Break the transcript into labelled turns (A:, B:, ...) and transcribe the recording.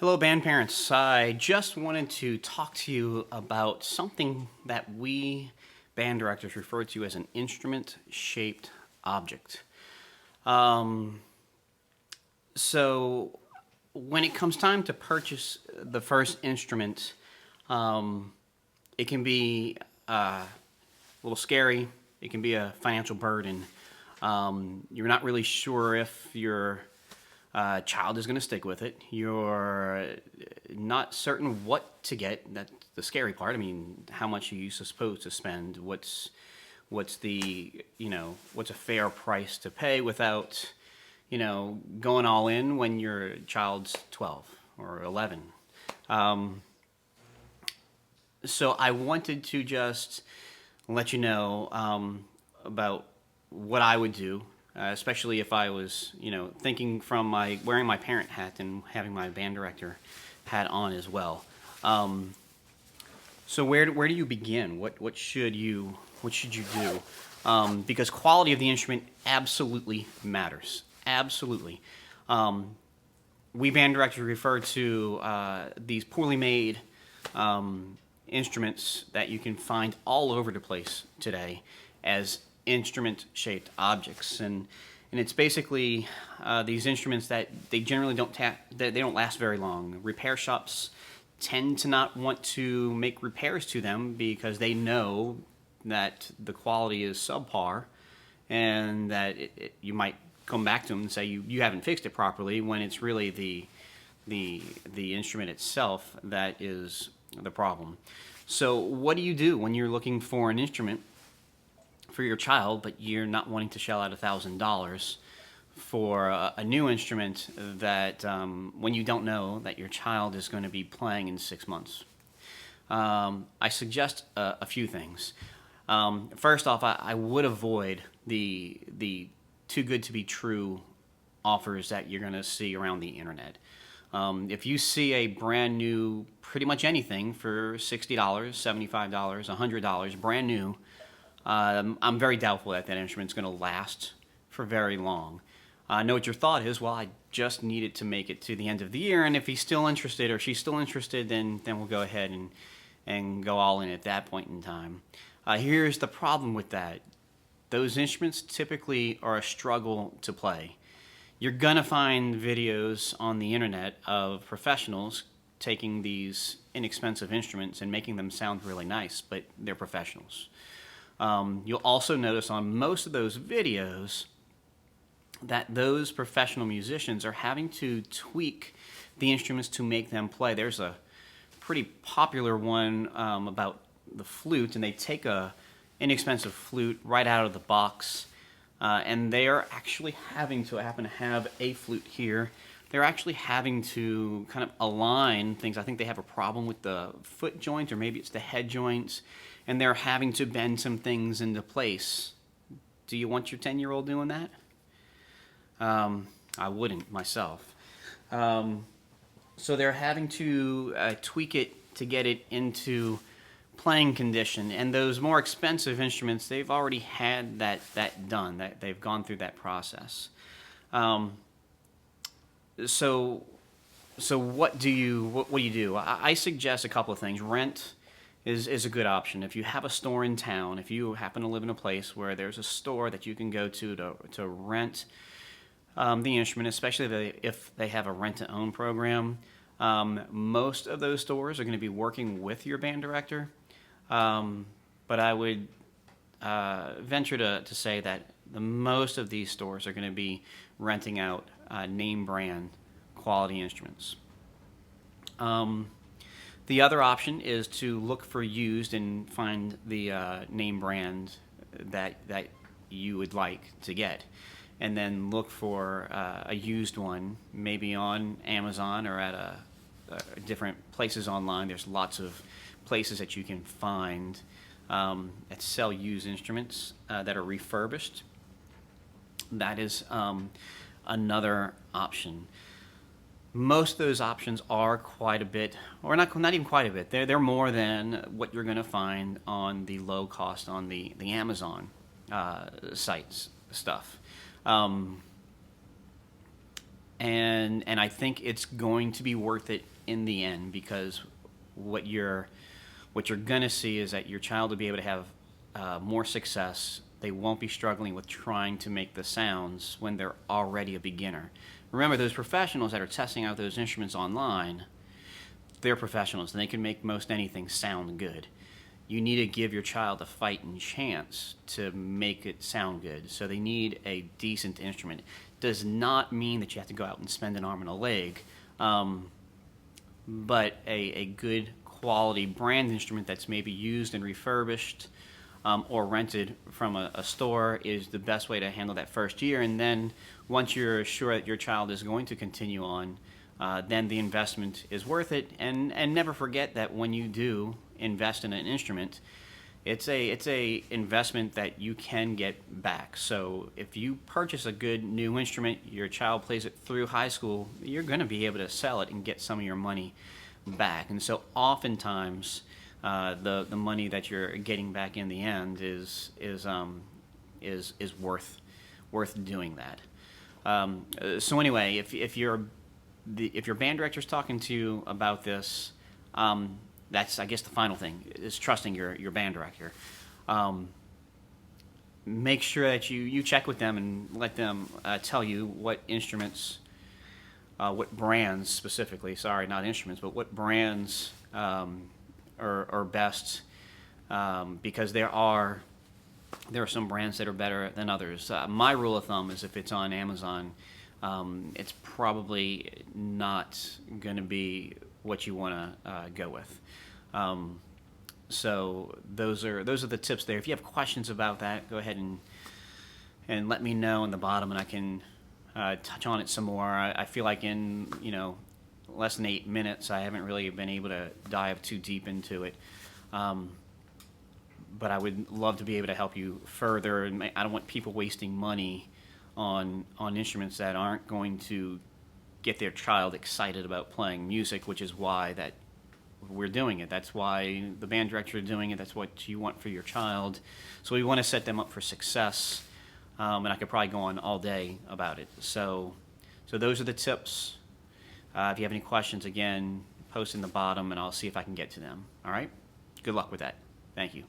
A: Hello, band parents. I just wanted to talk to you about something that we band directors refer to as an instrument-shaped object. Um, so, when it comes time to purchase the first instrument, um, it can be a little scary. It can be a financial burden. You're not really sure if your child is going to stick with it. You're not certain what to get. That's the scary part. I mean, how much are you supposed to spend? What's the what's a fair price to pay without going all in when your child's 12 or 11? Um, so I wanted to just let you know about what I would do, especially if I was, thinking from my wearing my parent hat and having my band director hat on as well. Um, so where do you begin? What should you do? Because quality of the instrument absolutely matters. Absolutely. Um, we band directors refer to these poorly made instruments that you can find all over the place today as instrument-shaped objects, and it's basically these instruments that they generally they don't last very long. Repair shops tend to not want to make repairs to them because they know that the quality is subpar and that you might come back to them and say you haven't fixed it properly when it's really the instrument itself that is the problem. So what do you do when you're looking for an instrument for your child, but you're not wanting to shell out $1,000 for a new instrument that when you don't know that your child is going to be playing in 6 months? I suggest a few things. First off, I would avoid the too good to be true offers that you're going to see around the internet. If you see a brand new, pretty much anything for $60, $75, $100, brand new, I'm very doubtful that instrument's going to last for very long. I know what your thought is. Well, I just need it to make it to the end of the year, and if he's still interested or she's still interested, then we'll go ahead and go all in at that point in time. Here's the problem with that. Those instruments typically are a struggle to play. You're going to find videos on the internet of professionals taking these inexpensive instruments and making them sound really nice, but they're professionals. You'll also notice on most of those videos that those professional musicians are having to tweak the instruments to make them play. There's a pretty popular one about the flute, and they take a inexpensive flute right out of the box, and they are actually having to, I happen to have a flute here, they're actually having to kind of align things. I think they have a problem with the foot joint, or maybe it's the head joints, and they're having to bend some things into place. Do you want your 10-year-old doing that? I wouldn't myself. So they're having to tweak it to get it into playing condition. And those more expensive instruments, they've already had that done. They've gone through that process. So what do you do? I suggest a couple of things. Rent is a good option. If you have a store in town, if you happen to live in a place where there's a store that you can go to rent the instrument, especially if they have a rent-to-own program. Most of those stores are going to be working with your band director, but I would venture to say that most of these stores are going to be renting out name brand quality instruments. The other option is to look for used and find the name brand that you would like to get, and then look for a used one, maybe on Amazon or at different places online. There's lots of places that you can find that sell used instruments that are refurbished. That is another option. Most of those options are quite a bit, or not even quite a bit. They're more than what you're going to find on the low cost on the Amazon sites stuff. And I think it's going to be worth it in the end, because what you're going to see is that your child will be able to have more success. They won't be struggling with trying to make the sounds when they're already a beginner. Remember, those professionals that are testing out those instruments online, they're professionals and they can make most anything sound good. You need to give your child a fighting chance to make it sound good. So they need a decent instrument. Does not mean that you have to go out and spend an arm and a leg, but a good quality brand instrument that's maybe used and refurbished or rented from a store is the best way to handle that first year. And then once you're sure that your child is going to continue on, then the investment is worth it. And never forget that when you do invest in an instrument, it's a investment that you can get back. So if you purchase a good new instrument, your child plays it through high school, you're going to be able to sell it and get some of your money back. And so oftentimes the money that you're getting back in the end is worth doing that. So anyway, if your band director's talking to you about this, that's, I guess, the final thing is trusting your band director. Make sure that you check with them and let them tell you what instruments, what brands specifically, sorry, not instruments, but what brands are best, because there are some brands that are better than others. My rule of thumb is if it's on Amazon, it's probably not going to be what you want to go with. So those are the tips there. If you have questions about that, go ahead and let me know in the bottom, and I can touch on it some more. I feel like in less than 8 minutes, I haven't really been able to dive too deep into it. But I would love to be able to help you further. And I don't want people wasting money on instruments that aren't going to get their child excited about playing music, which is why that we're doing it. That's why the band director is doing it. That's what you want for your child. So we want to set them up for success. And I could probably go on all day about it. So those are the tips. If you have any questions, again, post in the bottom, and I'll see if I can get to them. All right? Good luck with that. Thank you.